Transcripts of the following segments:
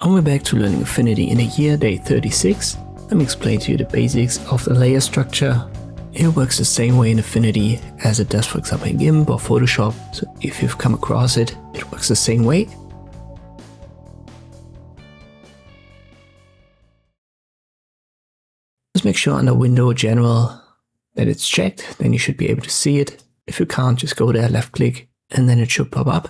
And we're back to learning Affinity in a year, day 36. Let me explain to you the basics of the layer structure. It works the same way in Affinity as it does, for example, in GIMP or Photoshop. So if you've come across it, it works the same way. Just make sure under Window General that it's checked, then you should be able to see it. If you can't, just go there, left click, and then it should pop up.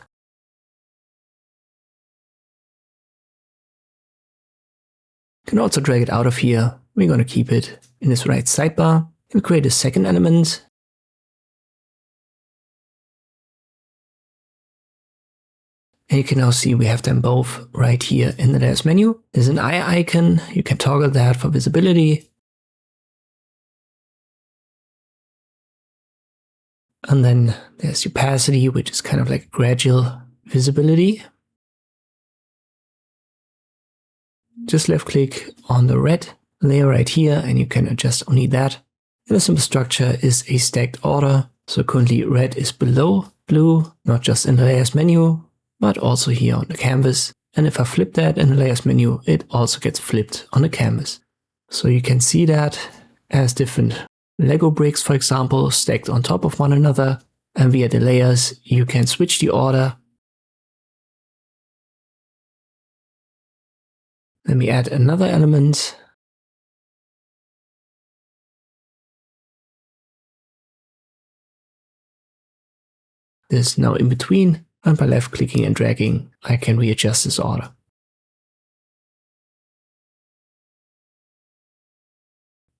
You can also drag it out of here. We're going to keep it in this right sidebar. We'll create a second element. And you can now see we have them both right here in the layers menu. There's an eye icon. You can toggle that for visibility. And then there's opacity, which is kind of like gradual visibility. Just left click on the red layer right here and you can adjust only that. And the simple structure is a stacked order. So currently red is below blue, not just in the layers menu, but also here on the canvas. And if I flip that in the layers menu, it also gets flipped on the canvas. So you can see that as different Lego bricks, for example, stacked on top of one another. And via the layers, you can switch the order. Let me add another element. This is now in between, and by left clicking and dragging, I can readjust this order.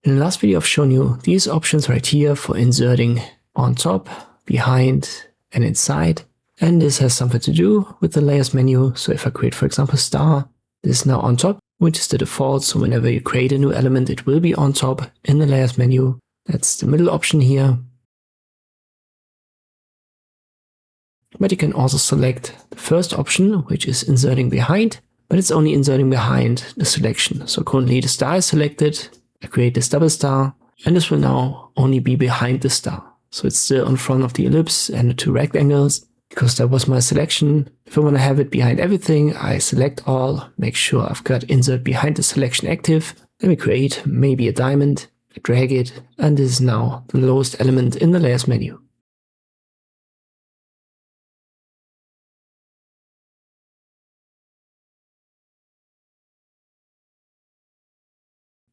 In the last video, I've shown you these options right here for inserting on top, behind, and inside. And this has something to do with the layers menu. So if I create, for example, star, this is now on top, which is the default. So whenever you create a new element, it will be on top in the layers menu. That's the middle option here. But you can also select the first option, which is inserting behind, but it's only inserting behind the selection. So currently the star is selected. I create this double star, and this will now only be behind the star. So it's still in front of the ellipse and the two rectangles, because that was my selection. If I want to have it behind everything, I select all, make sure I've got insert behind the selection active. Let me create maybe a diamond, I drag it, and this is now the lowest element in the layers menu.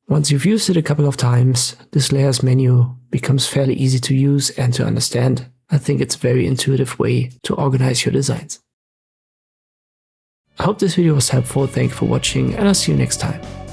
Once you've used it a couple of times, this layers menu becomes fairly easy to use and to understand. I think it's a very intuitive way to organize your designs. I hope this video was helpful. Thank you for watching, and I'll see you next time.